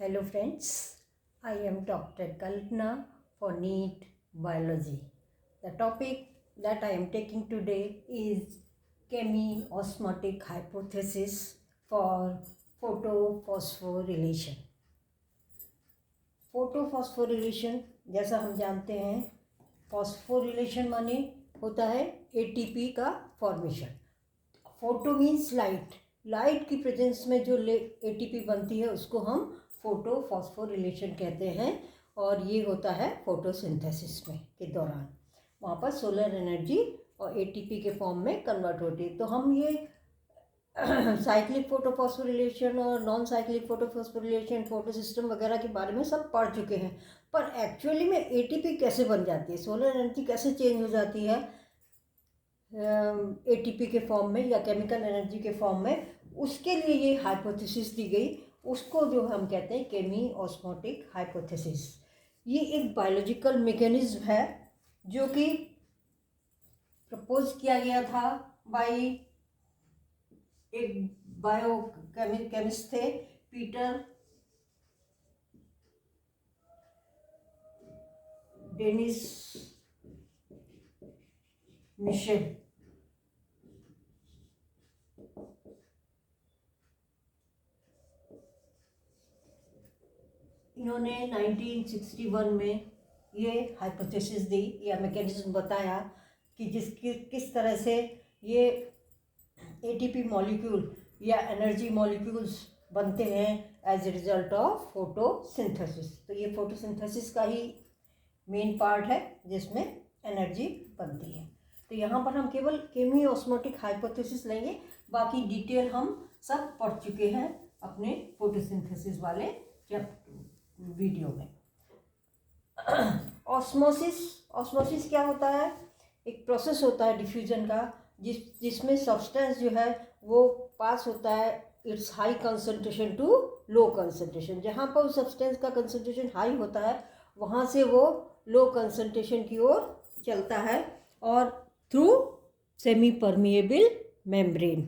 Hello friends, I am Dr. Kalpana for NEET Biology. The topic that I am taking today is chemiosmotic hypothesis for photophosphorylation. Photophosphorylation जैसा हम जानते हैं, phosphorylation माने होता है ATP का formation. Photo means light, light की presence में जो एटीपी बनती है उसको हम फोटोफॉस्फोरिलेशन कहते हैं, और ये होता है फोटोसिंथेसिस में के दौरान। वहाँ पर सोलर एनर्जी और एटीपी के फॉर्म में कन्वर्ट होती है। तो हम ये साइक्लिक फोटोफॉस्फोरिलेशन और non cyclic photophosphorylation, photo system वगैरह के बारे में सब पढ़ चुके हैं, पर एक्चुअली में एटीपी कैसे बन जाती है, सोलर एनर्जी कैसे चेंज हो जाती है एटीपी के फॉर्म में या केमिकल एनर्जी के फॉर्म में, उसके लिए ये हाइपोथेसिस दी गई। उसको जो हम कहते हैं केमिओस्मोटिक हाइपोथेसिस। ये एक बायोलॉजिकल मैकेनिज्म है जो कि प्रपोज किया गया था बाय एक केमिस्ट थे, पीटर डेनिस मिशेल। इन्होंने 1961 में ये हाइपोथेसिस दी या मैकेनिज्म बताया कि किस तरह से ये एटीपी मॉलिक्यूल या एनर्जी मॉलिक्यूल्स बनते हैं as a result of photosynthesis. तो ये फोटोसिंथेसिस का ही मेन पार्ट है जिसमें एनर्जी बनती है। तो यहाँ पर हम केवल केमिओस्मोटिक हाइपोथेसिस लेंगे, बाकी डिटेल हम सब पढ़ चुके हैं अपने फोटोसिंथेसिस वाले वीडियो में। ऑस्मोसिस क्या होता है? एक प्रोसेस होता है डिफ्यूजन का जिसमें सब्सटेंस जो है वो पास होता है it's high concentration to low concentration. जहाँ पर उस सब्सटेंस का कंसंट्रेशन हाई होता है वहाँ से वो लो कंसंट्रेशन की ओर चलता है और थ्रू सेमी परमिएबल मेम्ब्रेन।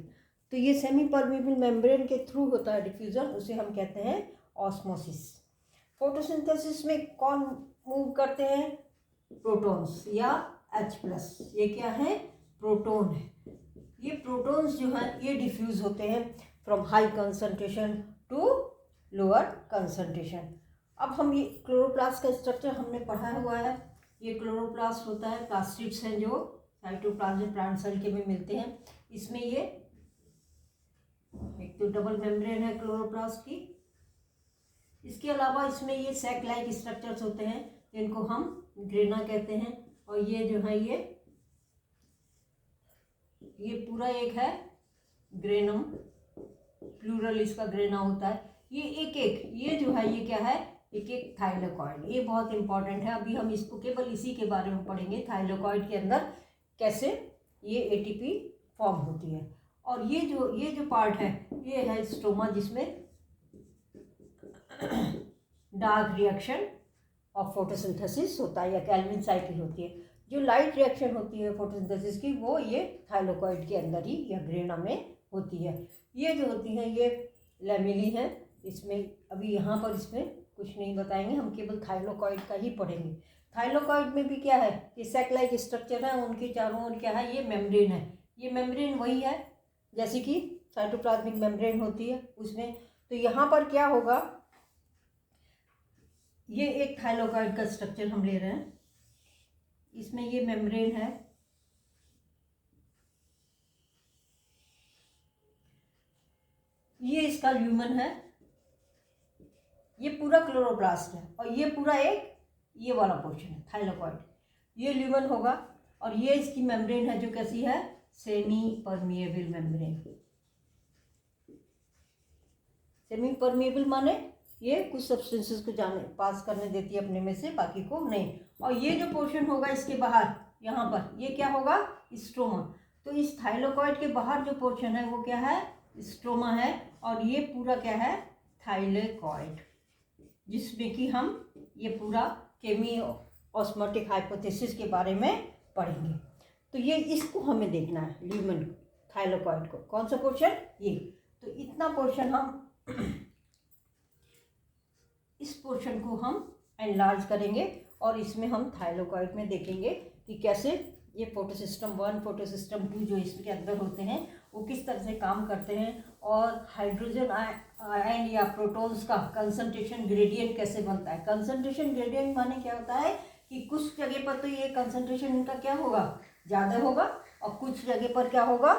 तो ये सेमी परमिएबल मेम्ब्रेन के थ्रू होता है डिफ्यूजन, उसे हम कहते हैं ऑस्मोसिस। फोटोसिंथेसिस में कौन मूव करते हैं? प्रोटॉन्स या H+। ये क्या है? प्रोटॉन है। ये प्रोटॉन्स जो हैं ये डिफ्यूज होते हैं from high concentration to lower concentration. अब हम ये क्लोरोप्लास्ट का स्ट्रक्चर हमने पढ़ा हुआ है। ये क्लोरोप्लास्ट होता है, प्लास्टिड्स हैं जो साइटोप्लाज्म प्लांट सेल के में मिलते हैं। इसमें ये एक तो डबल मेम्ब्रेन है क्लोरोप्लास्ट की, इसके अलावा इसमें ये सैक लाइक स्ट्रक्चर्स होते हैं जिनको हम ग्रेना कहते हैं, और ये जो है ये पूरा एक है ग्रेनम, प्लूरल इसका ग्रेना होता है। ये ये जो है ये क्या है? एक थाइलेकॉइड। ये बहुत इंपॉर्टेंट है, अभी हम इसको केवल इसी के बारे में पढ़ेंगे, थाइलेकॉइड के अंदर कैसे ये एटीपी फॉर्म होती है। और ये जो पार्ट है ये है स्ट्रोमा, जिसमें डार्क रिएक्शन ऑफ फोटोसिंथेसिस होता है या कैल्विन साइकिल होती है। जो लाइट रिएक्शन होती है फोटोसिंथेसिस की वो ये थाइलेकॉइड के अंदर ही या ग्रेना में होती है। ये जो होती हैं ये लैमेली हैं। इसमें अभी यहाँ पर इसमें कुछ नहीं बताएंगे, हम केवल थाइलेकॉइड का ही पढ़ेंगे। थाइलेकॉइड में भी क्या है? ये सैक लाइक स्ट्रक्चर है, उनके चारों ओर क्या है? ये मेम्ब्रेन है। ये मेम्ब्रेन वही है जैसे कि साइटोप्लाज्मिक मेम्ब्रेन होती है उसमें। तो यहाँ पर क्या होगा? ये एक थाइलेकॉइड का स्ट्रक्चर हम ले रहे हैं, इसमें ये मेम्ब्रेन है, ये इसका ल्यूमन है, ये पूरा क्लोरोप्लास्ट है, और ये पूरा ये वाला पोर्शन है थाइलेकॉइड। ये ल्यूमन होगा और ये इसकी मेम्ब्रेन है जो कैसी है? Semi permeable membrane. Semi permeable माने ये कुछ सब्सटेंसेस को पास करने देती है अपने में से, बाकी को नहीं। और ये जो पोर्शन होगा इसके बाहर, यहाँ पर ये क्या होगा? स्ट्रोमा। तो इस थाइलेकॉइड के बाहर जो पोर्शन है वो क्या है? स्ट्रोमा है, और ये पूरा क्या है? थाइलेकॉइड, जिसमें कि हम ये पूरा केमिओस्मोटिक हाइपोथेसिस के बारे में पढ़ेंगे। तो ये इसको हमें देखना है, ल्यूमन थाइलेकॉइड को। कौन सा पोर्शन? ये। तो इतना पोर्शन हम इस पोर्शन को हम एनलार्ज करेंगे और इसमें हम थाइलाकॉइड में देखेंगे कि कैसे ये फोटोसिस्टम 1 फोटोसिस्टम 2 जो इसके अंदर होते हैं वो किस तरह से काम करते हैं और हाइड्रोजन आयन या प्रोटॉन्स का कंसंट्रेशन ग्रेडियंट कैसे बनता है। कंसंट्रेशन ग्रेडियंट माने क्या होता है कि कुछ जगह पर तो ये कंसंट्रेशन इनका क्या होगा, ज़्यादा होगा, और कुछ जगह पर क्या होगा,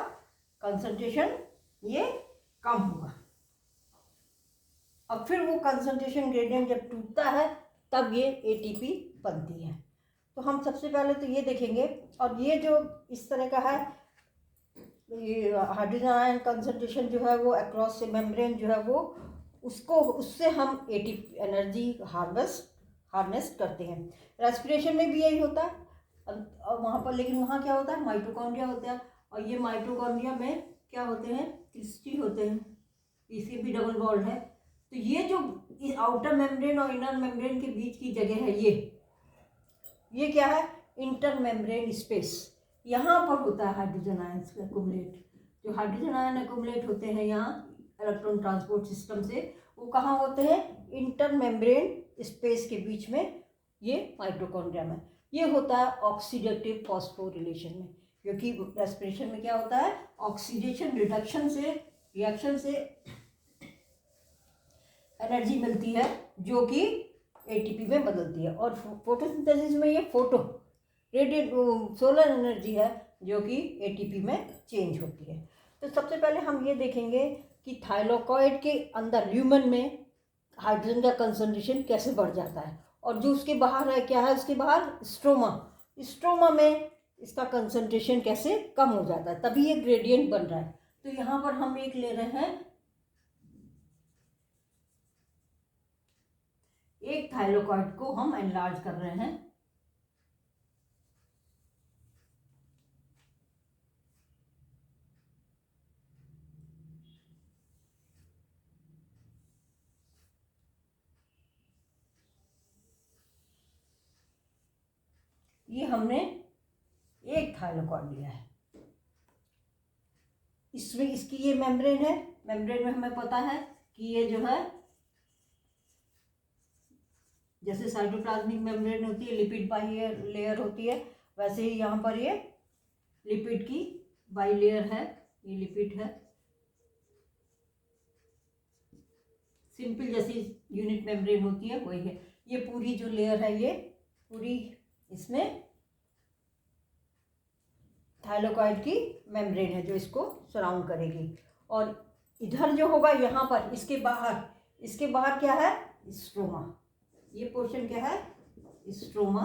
कंसंट्रेशन ये कम होगा। और फिर वो कंसंट्रेशन ग्रेडियंट जब टूटता है तब ये एटीपी बनती है। तो हम सबसे पहले तो ये देखेंगे, और ये जो इस तरह का है, ये हाइड्रोजन आयन कंसंट्रेशन जो है वो अक्रॉस से मेम्ब्रेन जो है वो उससे हम एटीपी एनर्जी हार्नेस करते हैं। रेस्पिरेशन में भी यही होता है और वहाँ पर, लेकिन वहाँ क्या होता है, माइटोकॉन्ड्रिया होता है, और ये माइटोकॉन्ड्रिया में क्या होते हैं, क्रिस्टी होते हैं, इसके भी डबल बॉन्ड है। तो ये जो इस आउटर मेम्ब्रेन और इनर मेम्ब्रेन के बीच की जगह है, ये क्या है, इंटर मेम्ब्रेन स्पेस, यहाँ पर होता है हाइड्रोजन आयन एक्युमुलेट। जो हाइड्रोजन आयन एक्युमुलेट होते हैं यहाँ इलेक्ट्रॉन ट्रांसपोर्ट सिस्टम से, वो कहाँ होते हैं, इंटर मेम्ब्रेन स्पेस के बीच में, ये माइटोकॉन्ड्रिया में। ये होता है ऑक्सीडेटिव फॉस्फोरिलेशन में, क्योंकि रेस्पिरेशन में क्या होता है, ऑक्सीडेशन रिडक्शन से, रिएक्शन से एनर्जी मिलती है जो कि एटीपी में बदलती है। और फोटोसिंथेसिस में ये फोटो रेडिएट सोलर एनर्जी है जो कि एटीपी में चेंज होती है। तो सबसे पहले हम ये देखेंगे कि थाइलाकॉइड के अंदर ल्यूमन में हाइड्रोजन का कंसंट्रेशन कैसे बढ़ जाता है, और जो उसके बाहर है, क्या है उसके बाहर, स्ट्रोमा में इसका कंसंट्रेशन कैसे कम हो जाता है, तभी ये ग्रेडियंट बन रहा है। तो यहाँ पर हम एक ले रहे हैं, एक थाइलाकॉइड को हम एनलार्ज कर रहे हैं। ये हमने एक थाइलाकॉइड लिया है, इसमें इसकी ये मेम्ब्रेन है। मेम्ब्रेन में हमें पता है कि ये जो है, जैसे साइटोप्लाज्मिक मेम्ब्रेन होती है, लिपिड बाई लेयर होती है, वैसे ही यहाँ पर ये लिपिड की बाई लेयर है, ये लिपिड है। सिंपल जैसी यूनिट मेम्ब्रेन होती है वही है। ये पूरी जो लेयर है, ये पूरी इसमें थाइलाकॉइड की मेम्ब्रेन है जो इसको सराउंड करेगी। और इधर जो होगा यहाँ पर, इसके बाहर क्या है, स्ट्रोमा। ये पोर्शन क्या है, स्ट्रोमा,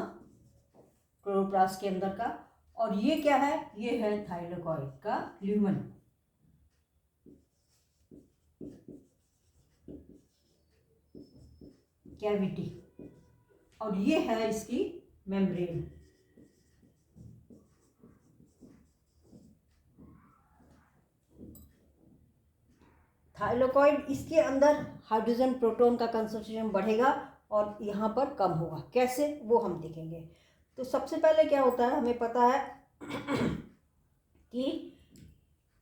क्लोरोप्लास्ट के अंदर का। और ये क्या है, ये है थाइलाकॉइड का ल्यूमन। कैविटी, और ये है इसकी मेम्ब्रेन। थाइलाकॉइड, इसके अंदर हाइड्रोजन प्रोटॉन का कंसंट्रेशन बढ़ेगा और यहाँ पर कम होगा। कैसे, वो हम देखेंगे। तो सबसे पहले क्या होता है, हमें पता है कि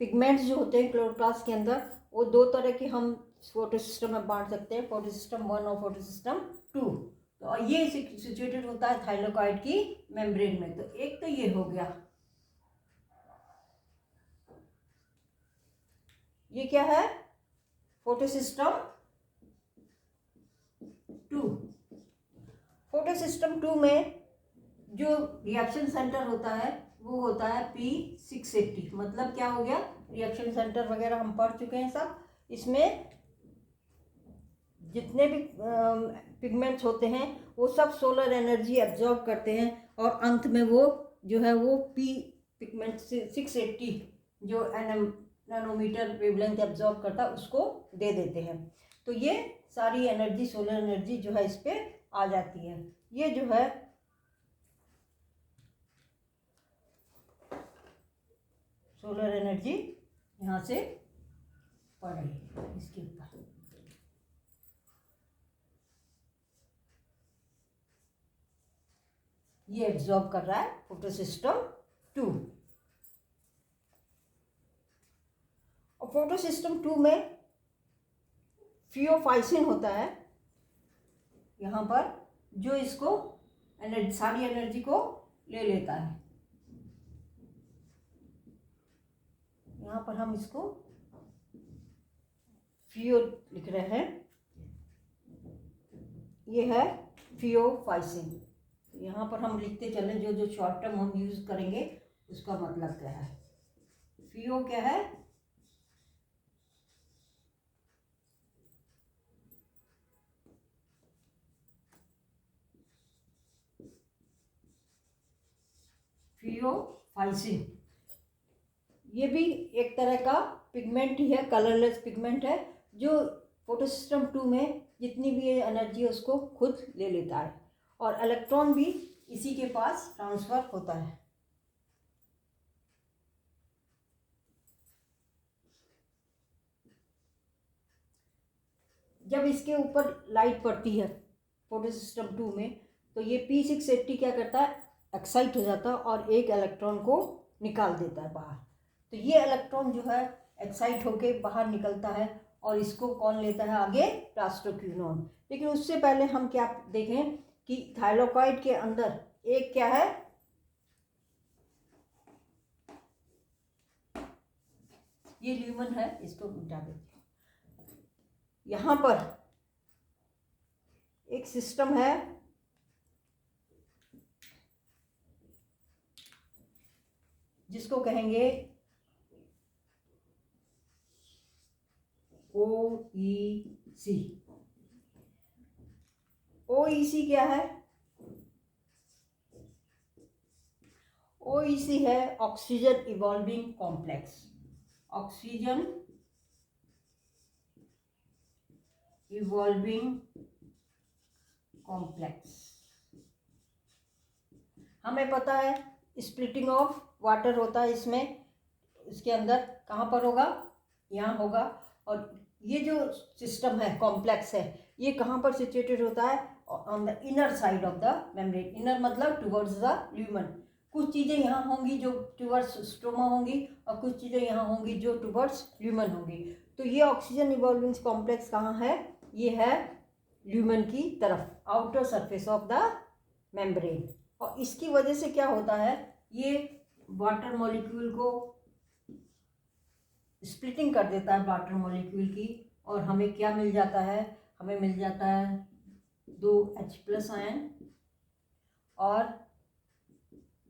पिगमेंट्स जो होते हैं क्लोरोप्लास्ट के अंदर, वो दो तरह के हम फोटोसिस्टम में बांट सकते हैं, फोटोसिस्टम 1 और फोटोसिस्टम 2। तो ये सिचुएटेड होता है थाइलाकॉइड की मेम्ब्रेन में। तो एक तो ये हो गया, ये क्या है, फोटोसिस्टम 2। फोटोसिस्टम 2 में जो रिएक्शन सेंटर होता है वो होता है P680। मतलब क्या हो गया, रिएक्शन सेंटर वगैरह हम पढ़ चुके हैं सब। इसमें जितने भी पिगमेंट्स होते हैं वो सब सोलर एनर्जी एब्जॉर्ब करते हैं, और अंत में वो जो है वो पिगमेंट 680 जो नैनोमीटर वेवलेंथ एब्जॉर्ब करता है उसको दे देते हैं। तो ये सारी एनर्जी, सोलर एनर्जी जो है इस पे आ जाती है। ये जो है सोलर एनर्जी यहाँ से पड़ रही है इसके ऊपर। ये एब्जॉर्ब कर रहा है फोटोसिस्टम 2। और फोटोसिस्टम 2 में फियोफाइसिन होता है। यहाँ पर जो इसको सारी एनर्जी को ले लेता है। यहाँ पर हम इसको फियो लिख रहे हैं, ये है फियोफाइसिन। यहाँ पर हम लिखते चलें, जो जो शॉर्ट टर्म हम यूज करेंगे उसका मतलब क्या है। फियो क्या है, फियोफाइसिन। ये भी एक तरह का पिगमेंट ही है, कलरलेस पिगमेंट है, जो फोटोसिस्टम 2 में जितनी भी एनर्जी है उसको खुद ले लेता है, और इलेक्ट्रॉन भी इसी के पास ट्रांसफर होता है। जब इसके ऊपर लाइट पड़ती है फोटोसिस्टम 2 में, तो ये P680 क्या करता है, एक्साइट हो जाता है और एक इलेक्ट्रॉन को निकाल देता है बाहर। तो ये इलेक्ट्रॉन जो है एक्साइट होके बाहर निकलता है, और इसको कौन लेता है आगे, प्लास्टोक्विनोन। लेकिन उससे पहले हम क्या देखें कि थाइलाकोइड के अंदर एक क्या है, ये ल्यूमन है, इसको मिटा देते हैं। यहाँ पर एक सिस्टम है जिसको कहेंगे OEC। OEC क्या है, OEC है oxygen evolving complex. Oxygen evolving complex. हमें पता है स्प्लिटिंग ऑफ वाटर होता है इसमें, इसके अंदर कहाँ पर होगा, यहाँ होगा। और ये जो सिस्टम है, कॉम्प्लेक्स है, ये कहाँ पर सिचुएटेड होता है, on the inner side of the membrane. Inner मतलब टुवर्ड्स द ल्यूमन। कुछ चीज़ें यहाँ होंगी जो टुवर्ड्स स्ट्रोमा होंगी, और कुछ चीज़ें यहाँ होंगी जो टुवर्ड्स ल्यूमन होंगी। तो ये ऑक्सीजन इवॉल्विंग कॉम्प्लेक्स कहाँ है, ये है ल्यूमन की तरफ, outer surface of the membrane. और इसकी वजह से क्या होता है, ये वाटर मॉलिक्यूल को स्प्लिटिंग कर देता है, वाटर मॉलिक्यूल की, और हमें क्या मिल जाता है, हमें मिल जाता है 2 H+ आयन और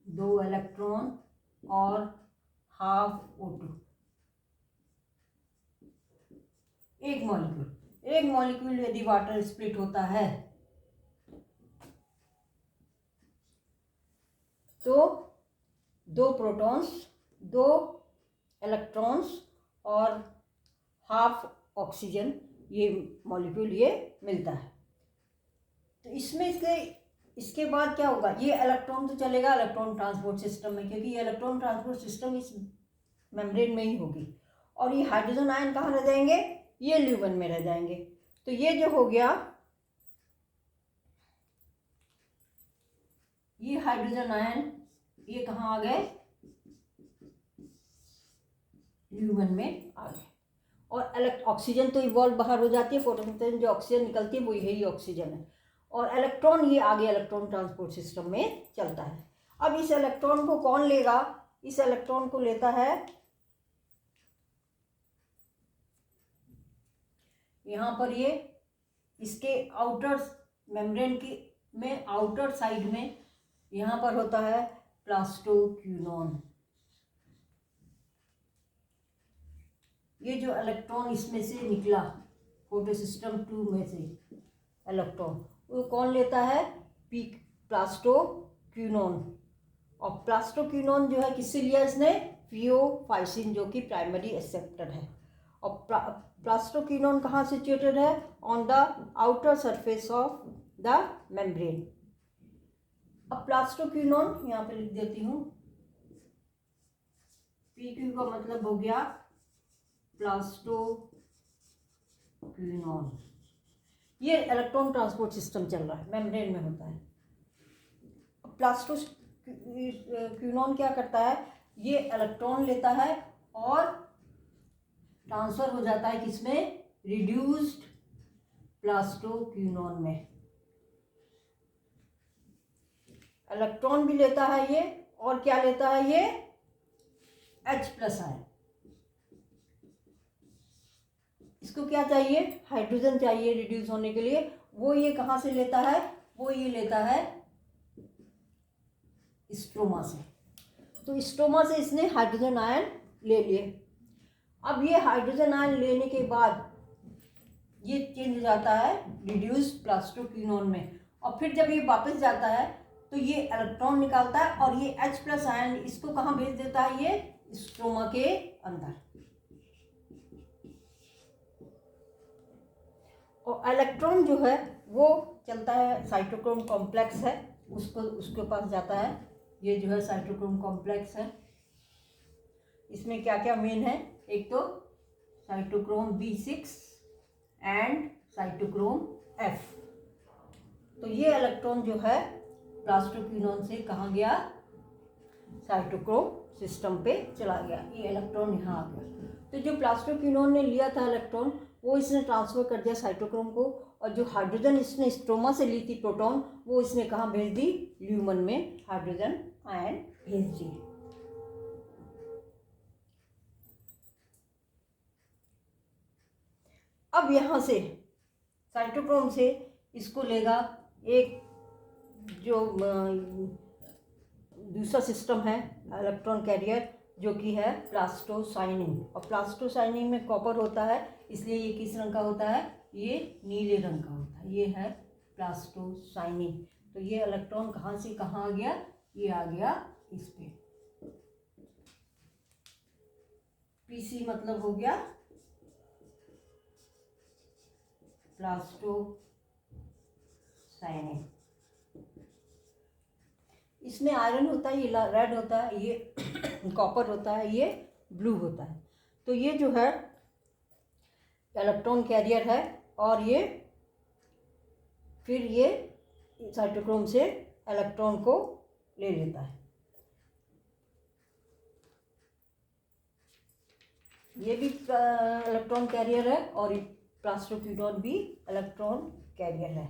2 इलेक्ट्रॉन और ½ O2। एक मॉलिक्यूल यदि वाटर स्प्लिट होता है तो 2 प्रोटॉन्स, 2 इलेक्ट्रॉन्स और ½ ऑक्सीजन, ये मॉलिक्यूल ये मिलता है। तो इसमें इसके बाद क्या होगा, ये इलेक्ट्रॉन तो चलेगा इलेक्ट्रॉन ट्रांसपोर्ट सिस्टम में, क्योंकि ये इलेक्ट्रॉन ट्रांसपोर्ट सिस्टम इस मेम्ब्रेन में ही होगी। और ये हाइड्रोजन आयन कहाँ रह जाएंगे, ये ल्यूमन में रह जाएंगे। तो ये जो हो गया, ये हाइड्रोजन आयन ये कहाँ आ गए, ल्यूमन में आ गए। और ऑक्सीजन तो इवॉल्व बाहर हो जाती है, फोटोसिंथेसिस जो ऑक्सीजन निकलती है वो यही ऑक्सीजन है। और इलेक्ट्रॉन ये आगे इलेक्ट्रॉन ट्रांसपोर्ट सिस्टम में चलता है। अब इस इलेक्ट्रॉन को कौन लेगा, इस इलेक्ट्रॉन को लेता है यहाँ पर, ये इसके आउटर मेम्ब्रेन की में आउटर साइड में यहाँ पर होता है प्लास्टोक्विनोन। ये जो इलेक्ट्रॉन इसमें से निकला फोटोसिस्टम 2 में से इलेक्ट्रॉन, वो कौन लेता है, प्लास्टोक्विनोन। और प्लास्टोक्विनोन जो है किससे लिया इसने, फियोफाइसिन, जो कि प्राइमरी एक्सेप्टर है। और प्लास्टोक्विनोन कहाँ सिचुएटेड है, on the outer surface of the membrane. अब प्लास्टोक्विनोन यहाँ पे लिख देती हूँ, PQ का मतलब हो गया प्लास्टोक्विनोन। ये इलेक्ट्रॉन ट्रांसपोर्ट सिस्टम चल रहा है, मेम्ब्रेन में होता है। प्लास्टोक्विनोन क्या करता है, ये इलेक्ट्रॉन लेता है और ट्रांसफर हो जाता है किसमें, रिड्यूस्ड प्लास्टोक्विनोन में। इलेक्ट्रॉन भी लेता है ये, और क्या लेता है ये, H+ आयन। इसको क्या चाहिए, हाइड्रोजन चाहिए रिड्यूस होने के लिए। वो ये कहाँ से लेता है, वो ये लेता है स्ट्रोमा से। तो स्ट्रोमा से इसने हाइड्रोजन आयन ले लिए। अब ये हाइड्रोजन आयन लेने के बाद ये चेंज हो जाता है रिड्यूस प्लास्टोक्विनोन में, और फिर जब ये वापस जाता है तो ये इलेक्ट्रॉन निकालता है, और ये H+ आयन इसको कहाँ भेज देता है, ये स्ट्रोमा के अंदर। और इलेक्ट्रॉन जो है वो चलता है, साइटोक्रोम कॉम्प्लेक्स है, उसके पास जाता है। ये जो है साइटोक्रोम कॉम्प्लेक्स है। इसमें क्या क्या मेन है, एक तो cytochrome B6 and cytochrome F। तो ये इलेक्ट्रॉन जो है प्लास्टोक्विनोन से कहाँ गया, साइटोक्रोम सिस्टम पे चला गया। ये इलेक्ट्रॉन यहाँ आ गया। तो जो प्लास्टोक्विनोन ने लिया था इलेक्ट्रॉन, वो इसने ट्रांसफ़र कर दिया साइटोक्रोम को, और जो हाइड्रोजन इसने स्ट्रोमा से ली थी प्रोटॉन, वो इसने कहाँ भेज दी, ल्यूमन में हाइड्रोजन आयन भेज दी। अब यहाँ से साइटोक्रोम से इसको लेगा एक जो दूसरा सिस्टम है इलेक्ट्रॉन कैरियर, जो कि है प्लास्टोसाइनिन। और प्लास्टोसाइनिन में कॉपर होता है, इसलिए ये किस रंग का होता है, ये नीले रंग का होता है। ये है प्लास्टोसाइनिन। तो ये इलेक्ट्रॉन कहाँ से कहाँ आ गया, ये आ गया इस पे। Pc मतलब हो गया प्लास्टोसाइनिन। इसमें आयरन होता है, ये रेड होता है, ये कॉपर होता है, ये ब्लू होता है। तो ये जो है इलेक्ट्रॉन कैरियर है, और ये फिर ये साइटोक्रोम से इलेक्ट्रॉन को ले लेता है। ये भी इलेक्ट्रॉन कैरियर है, और प्लास्टोक्विनोन भी इलेक्ट्रॉन कैरियर है।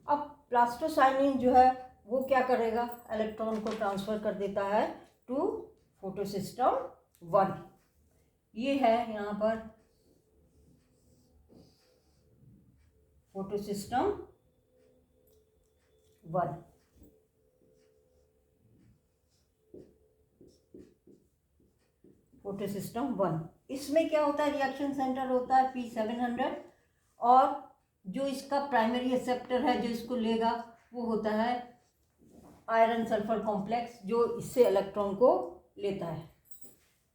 अब प्लास्टोसाइनिन जो है वो क्या करेगा, इलेक्ट्रॉन को ट्रांसफ़र कर देता है टू फोटोसिस्टम 1। ये है यहाँ पर फोटोसिस्टम 1। फोटोसिस्टम 1, इसमें क्या होता है, रिएक्शन सेंटर होता है P700, और जो इसका प्राइमरी एक्सेप्टर है जो इसको लेगा वो होता है आयरन सल्फर कॉम्प्लेक्स, जो इससे इलेक्ट्रॉन को लेता है।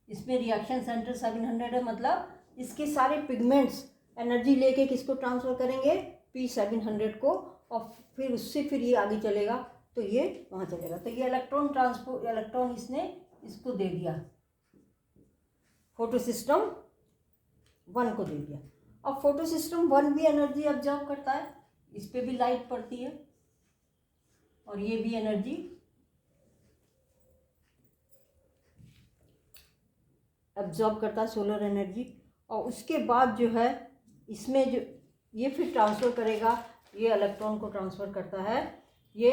इसमें रिएक्शन सेंटर 700 है, मतलब इसके सारे पिगमेंट्स एनर्जी लेके किसको ट्रांसफ़र करेंगे, P700 को, और फिर उससे फिर ये आगे चलेगा तो ये वहाँ चलेगा। तो ये इलेक्ट्रॉन इसने इसको दे दिया, फोटोसिस्टम 1 को दे दिया। अब फोटोसिस्टम 1 भी एनर्जी ऑब्जर्व करता है, इस पर भी लाइट पड़ती है, और ये भी एनर्जी एब्जॉर्ब करता है, सोलर एनर्जी। और उसके बाद जो है इसमें जो ये फिर ट्रांसफ़र करेगा, ये इलेक्ट्रॉन को ट्रांसफ़र करता है। ये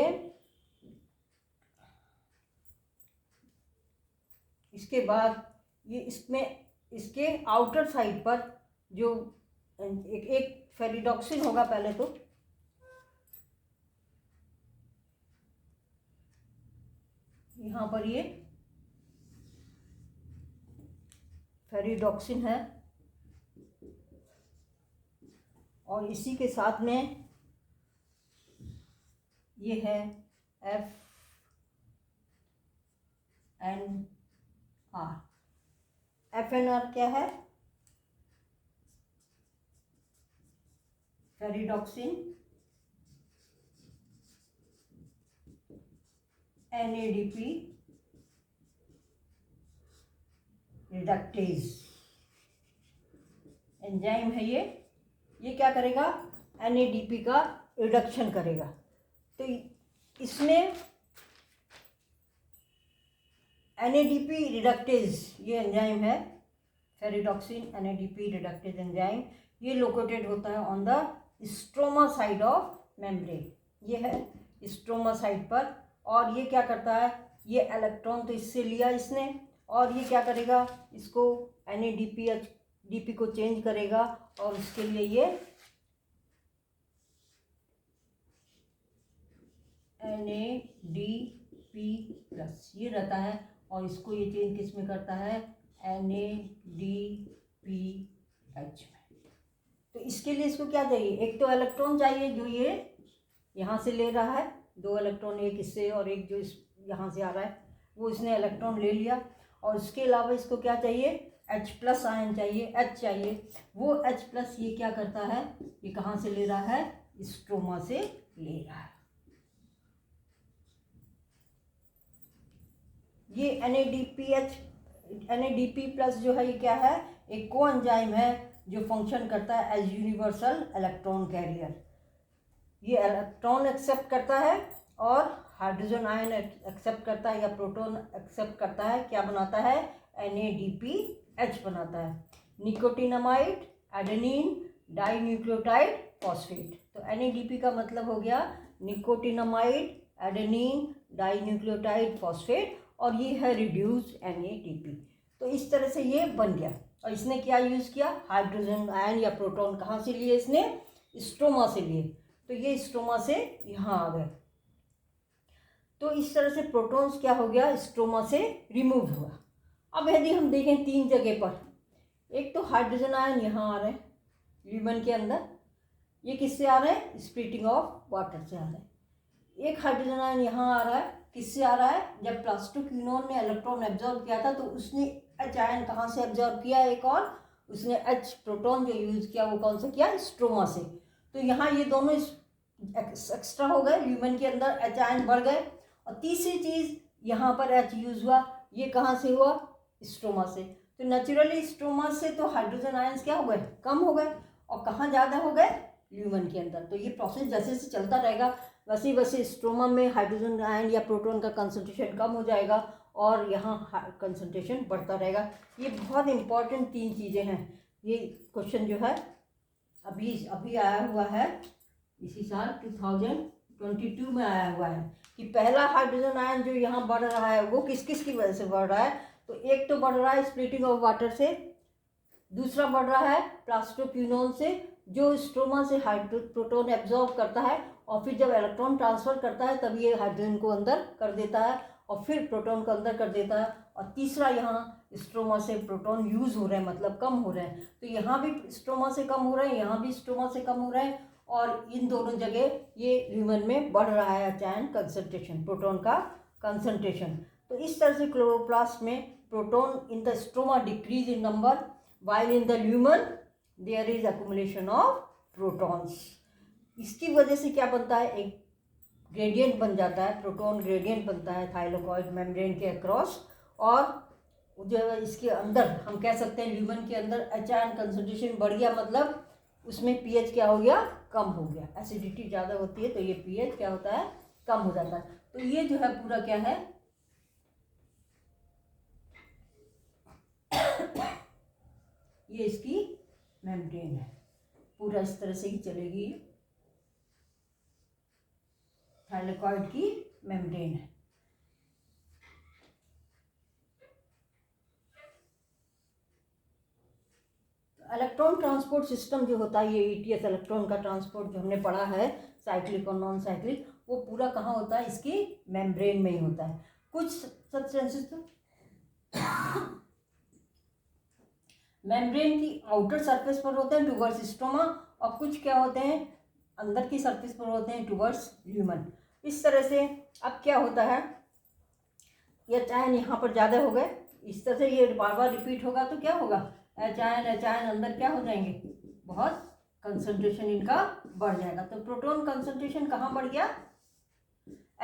इसके बाद ये इसमें इसके आउटर साइड पर जो एक फेरिडॉक्सिन होगा, पहले तो यहाँ पर ये फेरिडॉक्सिन है, और इसी के साथ में ये है FNR। FNR क्या है, फेरिडॉक्सिन NADP रिडक्टेज एंजाइम है। ये क्या करेगा, NADP का रिडक्शन करेगा। तो इसमें NADP रिडक्टेज ये एंजाइम है, फेरिडॉक्सिन NADP रिडक्टेज एंजाइम। ये लोकेटेड होता है on the stroma side of membrane. ये है स्ट्रोमा साइड पर, और ये क्या करता है, ये इलेक्ट्रॉन तो इससे लिया इसने, और ये क्या करेगा, इसको NADP को चेंज करेगा, और उसके लिए ये NADP+ ये रहता है, और इसको ये चेंज किस में करता है, NADPH में। तो इसके लिए इसको क्या चाहिए, एक तो इलेक्ट्रॉन चाहिए जो ये यहाँ से ले रहा है, 2 इलेक्ट्रॉन, एक इससे और एक जो इस यहाँ से आ रहा है, वो इसने इलेक्ट्रॉन ले लिया। और उसके अलावा इसको क्या चाहिए, H+ आयन चाहिए, H चाहिए। वो H+ ये क्या करता है, ये कहाँ से ले रहा है, स्ट्रोमा से ले रहा है। ये NADP+ जो है ये क्या है, एक कोएंजाइम है जो फंक्शन करता है एज यूनिवर्सल इलेक्ट्रॉन कैरियर। ये इलेक्ट्रॉन एक्सेप्ट करता है और हाइड्रोजन आयन एक्सेप्ट करता है या प्रोटॉन एक्सेप्ट करता है, क्या बनाता है, NADPH बनाता है, निकोटिनामाइड एडेनिन डाइन्यूक्लियोटाइड फॉस्फेट। तो NADP का मतलब हो गया निकोटिनामाइड एडेनिन डाइन्यूक्लियोटाइड फॉस्फेट, और ये है रिड्यूस NADP। तो इस तरह से ये बन गया। और इसने क्या यूज़ किया, हाइड्रोजन आयन या प्रोटॉन कहाँ से लिए, इसने स्ट्रोमा से लिए। तो ये स्ट्रोमा से यहाँ आ गए। तो इस तरह से प्रोटॉन्स क्या हो गया, स्ट्रोमा से रिमूव हुआ। अब यदि हम देखें 3 जगह पर, एक तो हाइड्रोजन आयन यहाँ आ रहे हैं ल्यूमेन के अंदर, ये किससे आ रहे हैं, स्प्लिटिंग ऑफ वाटर से आ रहे हैं। एक हाइड्रोजन आयन यहाँ आ रहा है, किससे आ रहा है, जब प्लास्टोक्विनोन ने इलेक्ट्रॉन एब्जॉर्ब किया था तो उसने H आयन कहाँ से एब्जॉर्ब किया, एक और उसने H प्रोटॉन जो यूज़ किया वो कौन सा किया, स्ट्रोमा से। तो यहाँ ये दोनों एक्स्ट्रा हो गए, ल्यूमेन के अंदर H आयन बढ़ गए। और तीसरी चीज़ यहाँ पर H यूज़ हुआ, ये कहाँ से हुआ, स्ट्रोमा से। तो नेचुरली स्ट्रोमा से तो हाइड्रोजन आयन्स क्या हो गए, कम हो गए, और कहाँ ज़्यादा हो गए, ल्यूमेन के अंदर। तो ये प्रोसेस जैसे जैसे चलता रहेगा वैसे वैसे स्ट्रोमा में हाइड्रोजन आयन या प्रोटॉन का कंसंट्रेशन कम हो जाएगा और यहाँ कंसंट्रेशन बढ़ता रहेगा। ये बहुत इंपॉर्टेंट 3 चीज़ें हैं। ये क्वेश्चन जो है अभी आया हुआ है, इसी साल 2022 में आया हुआ है कि पहला हाइड्रोजन आयन जो यहाँ बढ़ रहा है वो किस किस की वजह से बढ़ रहा है। तो एक तो बढ़ रहा है स्प्लिटिंग ऑफ वाटर से, दूसरा बढ़ रहा है प्लास्टोक्विनोन से जो स्ट्रोमा से प्रोटॉन एब्जॉर्ब करता है और फिर जब इलेक्ट्रॉन ट्रांसफ़र करता है तब ये हाइड्रोजन को अंदर कर देता है और फिर प्रोटॉन को अंदर कर देता है। और तीसरा यहाँ स्ट्रोमा से प्रोटॉन यूज़ हो रहे हैं, मतलब कम हो रहे हैं। तो यहाँ भी स्ट्रोमा से कम हो रहे हैं, यहाँ भी स्ट्रोमा से कम हो रहे हैं, और इन दोनों जगह ये ह्यूमन में बढ़ रहा है अचायन कंसंट्रेशन, प्रोटॉन का कंसंट्रेशन। तो इस तरह से क्लोरोप्लास्ट में proton in the stroma decrease in number, while in the lumen there is accumulation of protons। इसकी वजह से क्या बनता है, एक ग्रेडियंट बन जाता है, प्रोटॉन ग्रेडियंट बनता है थाइलेकॉइड मेम्ब्रेन के अक्रॉस। और जो इसके अंदर हम कह सकते हैं ल्यूमेन के अंदर H आयन कंसंट्रेशन बढ़ गया, मतलब उसमें pH क्या हो गया, कम हो गया। एसिडिटी ज़्यादा होती है तो ये pH क्या होता है, कम हो जाता है। तो ये जो है पूरा क्या है, ये इसकी मेम्ब्रेन है, पूरा इस तरह से ही चलेगी, थाइलेकॉइड की मेम्ब्रेन है। तो इलेक्ट्रॉन ट्रांसपोर्ट सिस्टम जो होता है, ये ETS इलेक्ट्रॉन का ट्रांसपोर्ट जो हमने पढ़ा है, साइक्लिक और नॉन साइक्लिक, वो पूरा कहाँ होता है, इसकी मेम्ब्रेन में ही होता है। कुछ सब्सटेंसेस तो मेम्ब्रेन की आउटर सरफेस पर होते हैं टुवर्ड्स स्ट्रोमा, और कुछ क्या होते हैं अंदर की सरफेस पर होते हैं टुवर्ड्स ल्यूमेन। इस तरह से अब क्या होता है, ये आयन यहाँ पर ज़्यादा हो गए, इस तरह से ये बार बार रिपीट होगा तो क्या होगा, H आयन अंदर क्या हो जाएंगे, बहुत कंसंट्रेशन इनका बढ़ जाएगा। तो प्रोटॉन कंसंट्रेशन कहाँ बढ़ गया,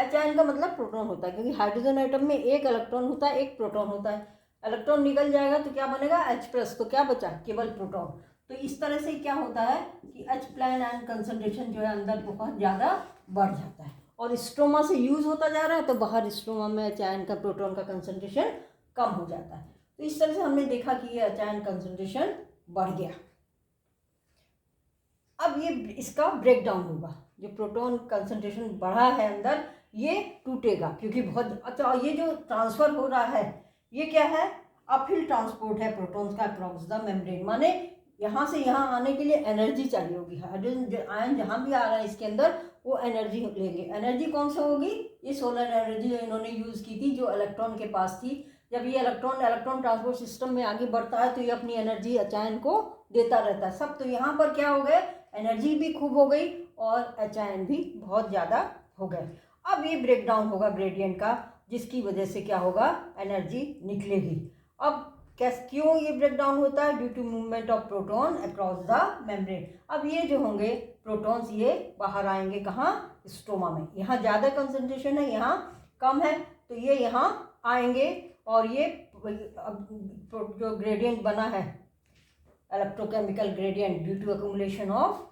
H आयन का मतलब प्रोटॉन होता है, क्योंकि हाइड्रोजन एटम में एक इलेक्ट्रॉन होता है, एक प्रोटॉन होता है। इलेक्ट्रॉन निकल जाएगा तो क्या बनेगा, H+, तो क्या बचा, केवल प्रोटॉन। तो इस तरह से क्या होता है कि H प्लेन आयन कंसंट्रेशन जो है अंदर बहुत ज़्यादा बढ़ जाता है, और स्ट्रोमा से यूज़ होता जा रहा है तो बाहर स्ट्रोमा में H आयन का प्रोटॉन का कंसंट्रेशन कम हो जाता है। तो इस तरह से हमने देखा कि ये H आयन कंसंट्रेशन बढ़ गया। अब ये इसका ब्रेक डाउन होगा, जो प्रोटॉन कंसंट्रेशन बढ़ा है अंदर, ये टूटेगा क्योंकि बहुत अच्छा। ये जो ट्रांसफ़र हो रहा है ये क्या है, अपहिल ट्रांसपोर्ट है प्रोटॉन्स का अक्रॉस द मेम्ब्रेन, माने यहाँ से यहाँ आने के लिए एनर्जी चाहिए होगी। हाइड्रोजन आयन जहाँ भी आ रहा है इसके अंदर वो एनर्जी लेंगे। एनर्जी कौन सा होगी, ये सोलर एनर्जी जो इन्होंने यूज़ की थी जो इलेक्ट्रॉन के पास थी। जब ये इलेक्ट्रॉन ट्रांसपोर्ट सिस्टम में आगे बढ़ता है तो ये अपनी एनर्जी अचायन को देता रहता है सब। तो यहाँ पर क्या हो गया, एनर्जी भी खूब हो गई और अचायन भी बहुत ज़्यादा हो गए। अब ये ब्रेक डाउन होगा ग्रेडियंट का, जिसकी वजह से क्या होगा, एनर्जी निकलेगी। अब क्यों ये ब्रेक डाउन होता है, due to movement of proton across the membrane. अब ये जो होंगे प्रोटॉन्स ये बाहर आएंगे कहाँ, स्ट्रोमा में। यहाँ ज़्यादा कंसंट्रेशन है, यहाँ कम है, तो ये यहाँ आएंगे और ये जो ग्रेडियंट बना है electrochemical gradient due to accumulation of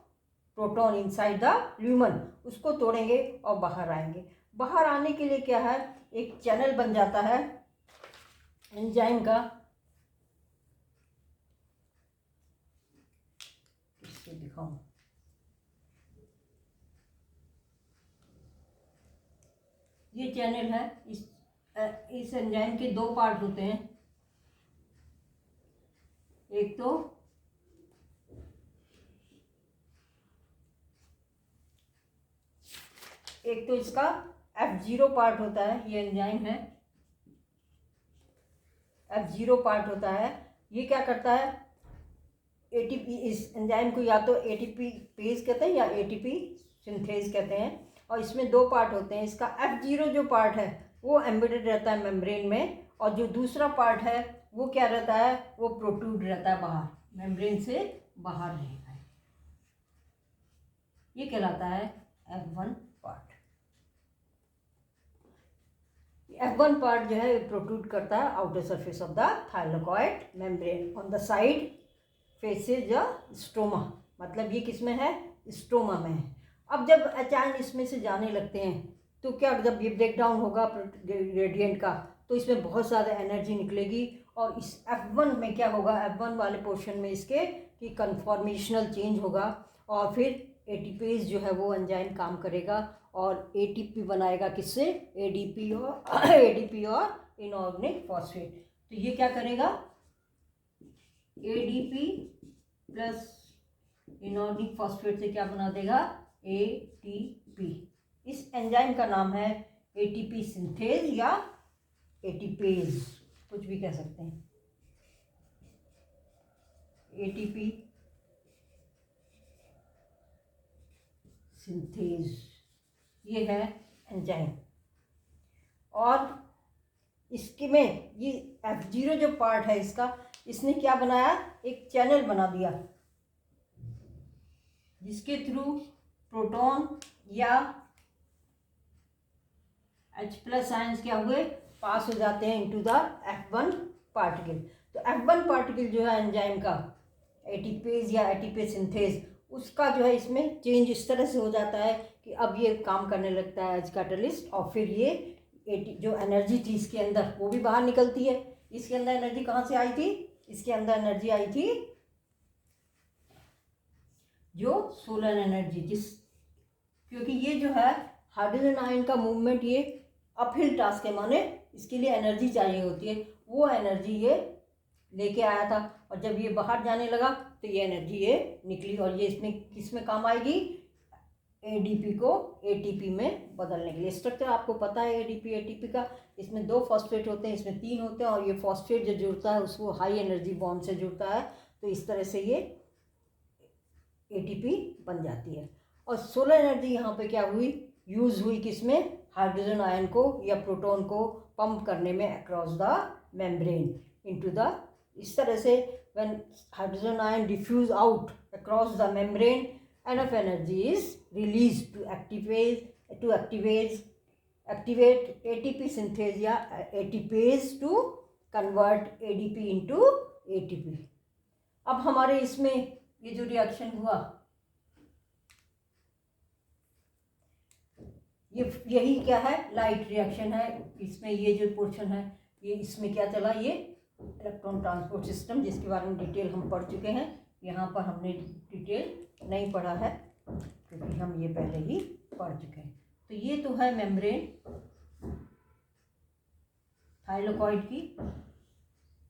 proton inside the lumen, उसको तोड़ेंगे और बाहर आएंगे। बाहर आने के लिए क्या है, एक चैनल बन जाता है एंजाइम का। इसको दिखाऊं, ये चैनल है। इस एंजाइम के दो पार्ट होते हैं, एक तो इसका F0 पार्ट होता है, ये एंजाइम है F0 पार्ट होता है। ये क्या करता है, एटीपी, इस एंजाइम को या तो एटीपी पेज कहते हैं या एटीपी सिंथेज कहते हैं। और इसमें दो पार्ट होते हैं। इसका F0 जो पार्ट है वो एम्बेडेड रहता है मेम्ब्रेन में, और जो दूसरा पार्ट है वो क्या रहता है, वो प्रोट्रूड रहता है बाहर, मेम्ब्रेन से बाहर रहता है। ये कहलाता है F1 पार्ट। F1 पार्ट जो है प्रोट्रूड करता है outer surface of the thylakoid membrane on the side faces the stroma, मतलब ये किस में है, स्ट्रोमा में है। अब जब अचायन इसमें से जाने लगते हैं तो क्या, जब ये ब्रेक डाउन होगा ग्रेडियंट का तो इसमें बहुत ज़्यादा एनर्जी निकलेगी और इस F1 में क्या होगा, F1 वाले पोर्शन में इसके कि कन्फॉर्मेशनल चेंज होगा और फिर एटीपेज जो है वो एंजाइम काम करेगा और एटीपी बनाएगा, किससे, एडीपी और इनऑर्गेनिक फॉस्फेट। तो ये क्या करेगा, एडीपी प्लस इनऑर्गेनिक फॉस्फेट से क्या बना देगा, एटीपी। इस एंजाइम का नाम है एटीपी सिंथेज या एटीपेज, कुछ भी कह सकते हैं। एटीपी सिंथेज ये है एंजाइम। और इसके में ये F0 जो पार्ट है इसका, इसने क्या बनाया, एक चैनल बना दिया जिसके थ्रू प्रोटॉन या H+ आयंस क्या हुए, पास हो जाते हैं इनटू द F1 पार्टिकल। तो F1 पार्टिकल जो है एंजाइम का एटीपेज या एटीपेज सिंथेज, उसका जो है इसमें चेंज इस तरह से हो जाता है कि अब ये काम करने लगता है एज कैटलिस्ट, और फिर ये जो एनर्जी थी इसके अंदर वो भी बाहर निकलती है। इसके अंदर एनर्जी कहाँ से आई थी, इसके अंदर एनर्जी आई थी जो सोलर एनर्जी, क्योंकि ये जो है हाइड्रोजन आयन का मूवमेंट ये अपहिल टास्क है, माने इसके लिए एनर्जी चाहिए होती है, वो एनर्जी ये लेके आया था। और जब ये बाहर जाने लगा तो ये एनर्जी ये निकली और ये इसमें किस में काम आएगी, एडीपी को एटीपी में बदलने के लिए। स्ट्रक्चर आपको पता है एडीपी एटीपी का, इसमें 2 फॉस्फेट होते हैं, इसमें 3 होते हैं, और ये फॉस्फेट जो जुड़ता है उसको हाई एनर्जी बॉन्ड से जुड़ता है, तो इस तरह से ये एटीपी बन जाती है। और सोलर एनर्जी यहाँ पे क्या हुई, यूज़ हुई किसमें, हाइड्रोजन आयन को या प्रोटॉन को पंप करने में across the membrane into the, इस तरह से when hydrogen ion diffuse out across the membrane, enough energy is released to activate ATP synthase या ATPase to convert ADP into ATP। अब हमारे इसमें ये जो रिएक्शन हुआ, यही क्या है, लाइट रिएक्शन है। इसमें ये जो पोर्शन है ये, इसमें क्या चला, ये इलेक्ट्रॉन ट्रांसपोर्ट सिस्टम, जिसके बारे में डिटेल हम पढ़ चुके हैं। यहाँ पर हमने डिटेल नहीं पढ़ा है क्योंकि हम ये पहले ही पढ़ चुके हैं। तो ये तो है मेम्ब्रेन थाइलाकॉइड की।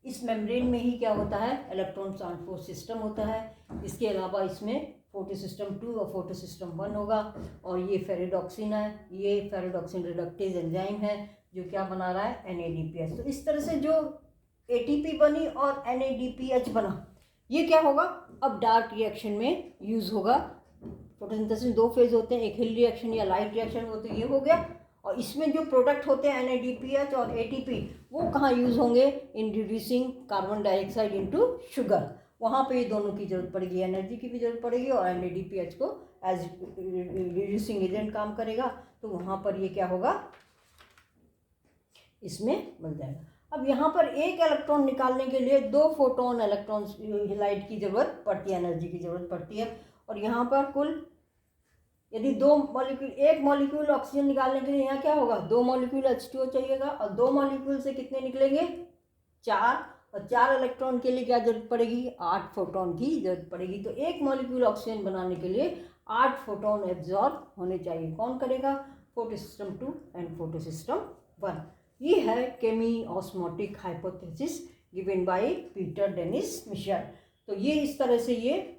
इस मेम्ब्रेन में ही क्या होता है, इलेक्ट्रॉन ट्रांसपोर्ट सिस्टम होता है। इसके अलावा इसमें फोटोसिस्टम 2 और फोटोसिस्टम 1 होगा। और ये फेरिडॉक्सिन है, ये फेरिडॉक्सिन रिडक्टेज एंजाइम है जो क्या बना रहा है, NADPH। तो इस तरह से जो ATP बनी और NADPH बना, ये क्या होगा, अब डार्क रिएक्शन में यूज होगा। फोटोसिंथेसिस 2 फेज होते हैं, एक हिल रिएक्शन या लाइट रिएक्शन, वो तो ये हो गया। और इसमें जो प्रोडक्ट होते हैं NADPH और ATP, वो कहाँ यूज़ होंगे, in reducing carbon dioxide into sugar. वहाँ पे ये दोनों की जरूरत पड़ेगी, एनर्जी की भी जरूरत पड़ेगी और NADPH को एज रिड्यूसिंग एजेंट काम करेगा। तो वहाँ पर ये क्या होगा, इसमें मिल जाएगा। अब यहाँ पर एक इलेक्ट्रॉन निकालने के लिए 2 फोटोन इलेक्ट्रॉन लाइट की ज़रूरत पड़ती है, एनर्जी की ज़रूरत पड़ती है। और यहाँ पर कुल यदि 2 मॉलिक्यूल, एक मॉलिक्यूल ऑक्सीजन निकालने के लिए यहाँ क्या होगा, 2 मॉलिक्यूल H2O चाहिएगा। और 2 मॉलिक्यूल से कितने निकलेंगे, 4। और 4 इलेक्ट्रॉन के लिए क्या जरूरत पड़ेगी, 8 फोटोन की जरूरत पड़ेगी। तो एक मॉलिक्यूल ऑक्सीजन बनाने के लिए 8 फोटोन एब्जॉर्ब होने चाहिए। कौन करेगा, फोटोसिस्टम 2 एंड फोटोसिस्टम 1। ये है chemiosmotic hypothesis given by Peter Dennis Mitchell. तो ये इस तरह से ये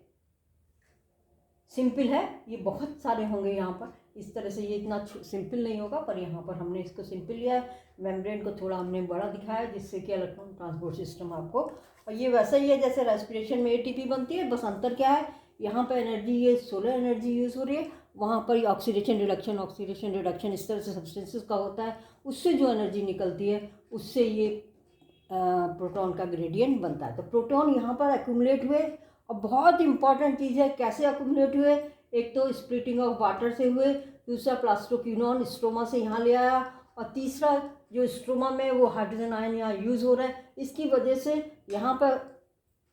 सिंपल है, ये बहुत सारे होंगे यहाँ पर। इस तरह से ये इतना सिंपल नहीं होगा, पर यहाँ पर हमने इसको सिंपल लिया है। मेम्ब्रेन को थोड़ा हमने बड़ा दिखाया जिससे कि इलेक्ट्रॉन ट्रांसपोर्ट सिस्टम आपको, और ये वैसा ही है जैसे रेस्पिरेशन में ATP बनती है, बस अंतर क्या है, यहाँ पर एनर्जी, ये सोलर एनर्जी यूज़ हो रही है, वहाँ पर ये ऑक्सीडेशन रिडक्शन इस तरह से सब्सटेंसेस का होता है। उससे जो एनर्जी निकलती है उससे ये प्रोटॉन का ग्रेडियंट बनता है। तो प्रोटॉन यहाँ पर एक्यूमुलेट हुए, और बहुत इंपॉर्टेंट चीज़ है कैसे एक्यूमुलेट हुए, एक तो स्प्लिटिंग ऑफ वाटर से हुए, दूसरा प्लास्टोक्यूनॉन स्ट्रोमा से यहाँ ले आया, और तीसरा जो स्ट्रोमा में वो हाइड्रोजन आयन यहाँ यूज़ हो रहा है, इसकी वजह से यहाँ पर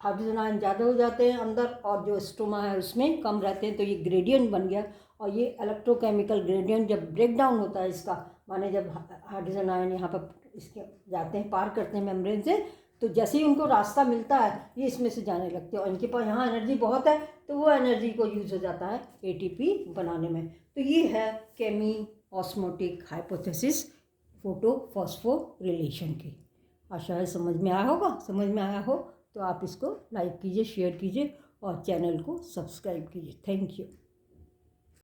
हाइड्रोजन आयन ज़्यादा हो जाते हैं अंदर और जो स्ट्रोमा है उसमें कम रहते हैं। तो ये ग्रेडियंट बन गया। और ये इलेक्ट्रोकेमिकल ग्रेडियंट जब ब्रेक डाउन होता है इसका, माने जब हाइड्रोजन आयन यहाँ पर इसके जाते हैं, पार करते हैं मेम्ब्रेन से, तो जैसे ही उनको रास्ता मिलता है ये इसमें से जाने लगते हैं, और इनके पास यहाँ एनर्जी बहुत है तो वो एनर्जी को यूज़ हो जाता है ATP बनाने में। तो ये है chemiosmotic hypothesis photophosphorylation की। आशा है समझ में आया होगा। समझ में आया हो तो आप इसको लाइक कीजिए, शेयर कीजिए और चैनल को सब्सक्राइब कीजिए। Thank you.